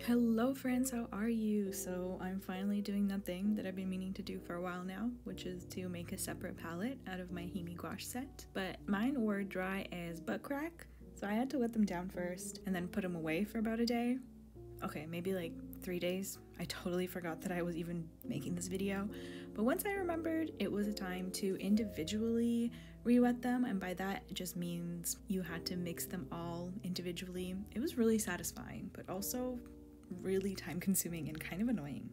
Hello friends, how are you? So I'm finally doing that thing that I've been meaning to do for a while now, which is to make a separate palette out of my Himi gouache set. But mine were dry as butt crack, so I had to wet them down first and then put them away for about a day. Okay, maybe like 3 days. I totally forgot that I was even making this video. But once I remembered, it was a time to individually re-wet them, and by that it just means you had to mix them all individually. It was really satisfying, but also really time consuming and kind of annoying.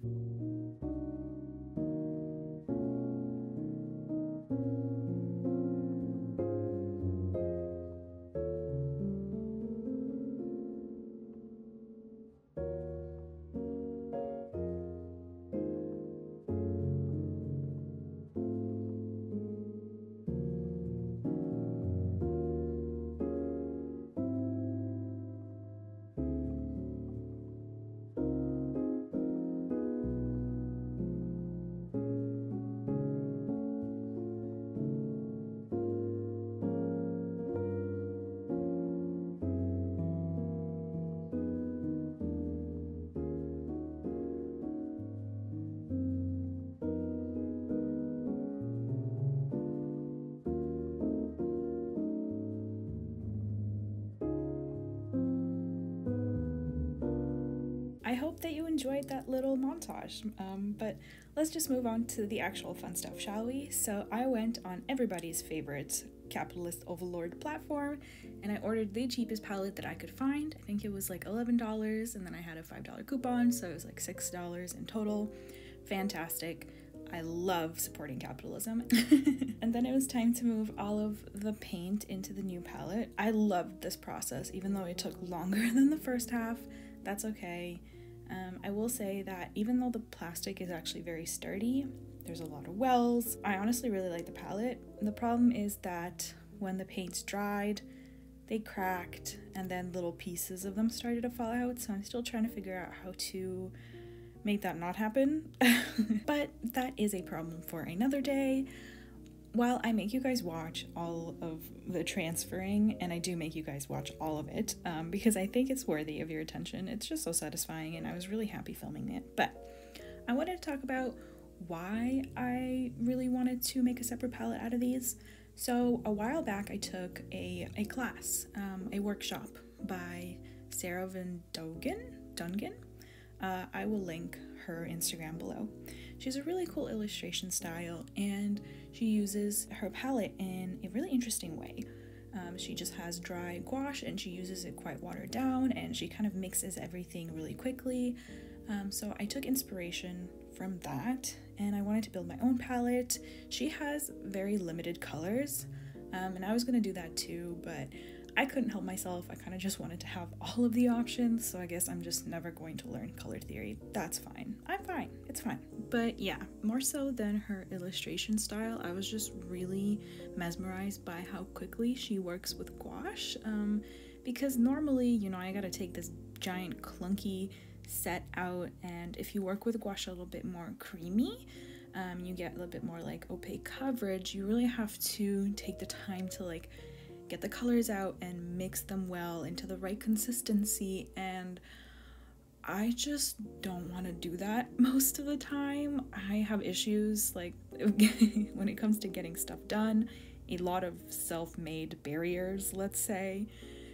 I hope that you enjoyed that little montage, but let's just move on to the actual fun stuff, shall we? So I went on everybody's favorite capitalist overlord platform and I ordered the cheapest palette that I could find. I think it was like $11, and then I had a $5 coupon, so it was like $6 in total. Fantastic. I love supporting capitalism. And then it was time to move all of the paint into the new palette. I loved this process, even though it took longer than the first half. That's okay. I will say that even though the plastic is actually very sturdy, there's a lot of wells. I honestly really like the palette. The problem is that when the paints dried, they cracked and then little pieces of them started to fall out, so I'm still trying to figure out how to make that not happen. But that is a problem for another day. While I make you guys watch all of the transferring, and I do make you guys watch all of it because I think it's worthy of your attention. It's just so satisfying and I was really happy filming it. But I wanted to talk about why I really wanted to make a separate palette out of these. So a while back I took a class, a workshop by Sarah Van Dungen. I will link her Instagram below. She's a really cool illustration style, and she uses her palette in a really interesting way. She just has dry gouache and she uses it quite watered down, and she kind of mixes everything really quickly. So I took inspiration from that and I wanted to build my own palette. She has very limited colors, and I was gonna do that too, but I couldn't help myself. I kind of just wanted to have all of the options, so I guess I'm just never going to learn color theory. That's fine. I'm fine. It's fine. But yeah, more so than her illustration style, I was just really mesmerized by how quickly she works with gouache. Because normally, you know, I gotta take this giant clunky set out, and if you work with gouache a little bit more creamy, you get a little bit more like opaque coverage. You really have to take the time to like get the colors out and mix them well into the right consistency, and I just don't want to do that most of the time. I have issues like when it comes to getting stuff done, a lot of self-made barriers, let's say.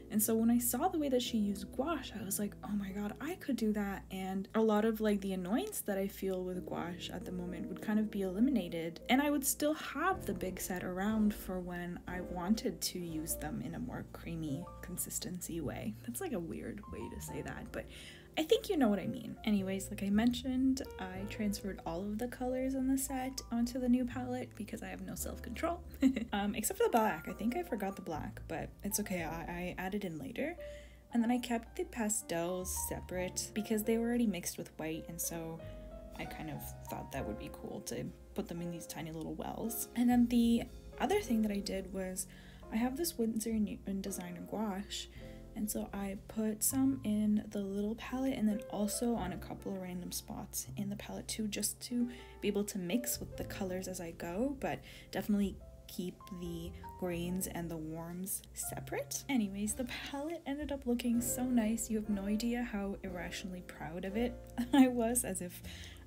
And so when I saw the way that she used gouache, I was like, oh my god, I could do that. And a lot of like the annoyance that I feel with gouache at the moment would kind of be eliminated, and I would still have the big set around for when I wanted to use them in a more creamy consistency way. That's like a weird way to say that, but I think you know what I mean. Anyways, like I mentioned, I transferred all of the colors on the set onto the new palette because I have no self-control. Except for the black. I think I forgot the black, but it's okay. I added in later. And then I kept the pastels separate because they were already mixed with white, and so I kind of thought that would be cool to put them in these tiny little wells. And then the other thing that I did was I have this Winsor & Designer gouache, and so I put some in the little palette and then also on a couple of random spots in the palette too, just to be able to mix with the colors as I go, but definitely keep the grains and the warms separate. Anyways, the palette ended up looking so nice. You have no idea how irrationally proud of it I was, as if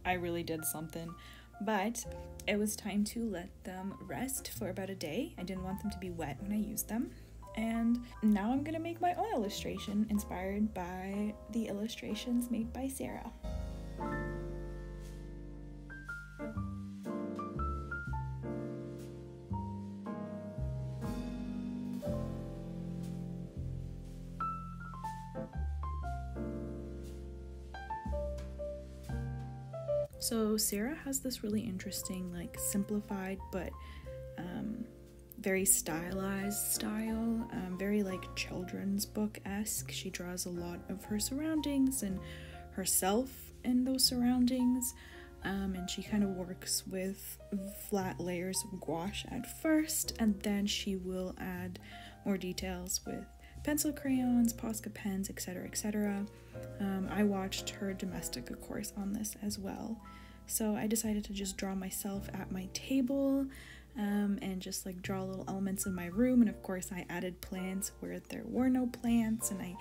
I really did something. But it was time to let them rest for about a day. I didn't want them to be wet when I used them. And now I'm gonna make my own illustration inspired by the illustrations made by Sarah. So Sarah has this really interesting, like, simplified but very stylized style, very like children's book-esque. She draws a lot of her surroundings and herself in those surroundings, and she kind of works with flat layers of gouache at first, and then she will add more details with pencil crayons, Posca pens, etc., etc. I watched her Domestica course on this as well, so I decided to just draw myself at my table, and just like draw little elements in my room. And of course I added plants where there were no plants, and I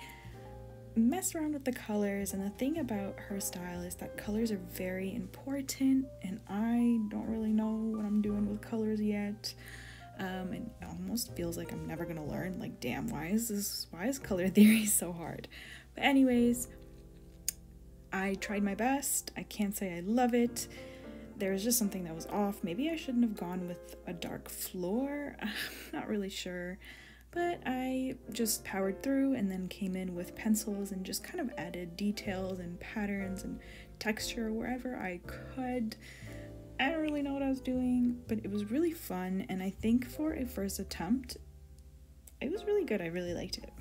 messed around with the colors. And the thing about her style is that colors are very important, and I don't really know what I'm doing with colors yet. It almost feels like I'm never gonna learn. Like, damn, why is color theory so hard? But anyways, I tried my best. I can't say I love it. There was just something that was off. Maybe I shouldn't have gone with a dark floor. I'm not really sure. But I just powered through and then came in with pencils and just kind of added details and patterns and texture wherever I could. I don't really know what I was doing, but it was really fun, and I think for a first attempt, it was really good. I really liked it.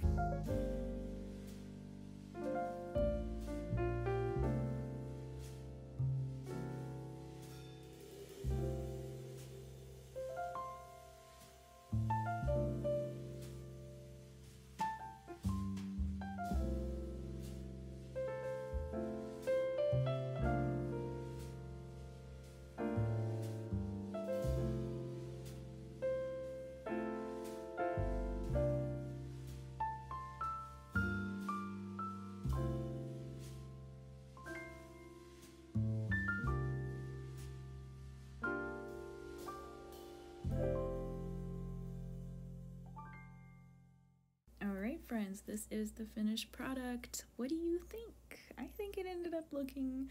Alright friends, this is the finished product. What do you think? I think it ended up looking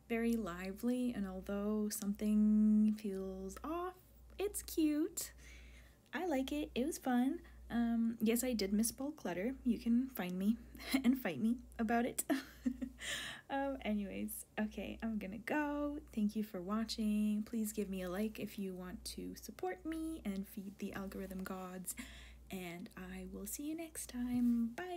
very lively, and although something feels off, it's cute. I like it. It was fun. Yes, I did misspell clutter. You can find me and fight me about it. Anyways, okay, I'm gonna go. Thank you for watching. Please give me a like if you want to support me and feed the algorithm gods. And I will see you next time. Bye!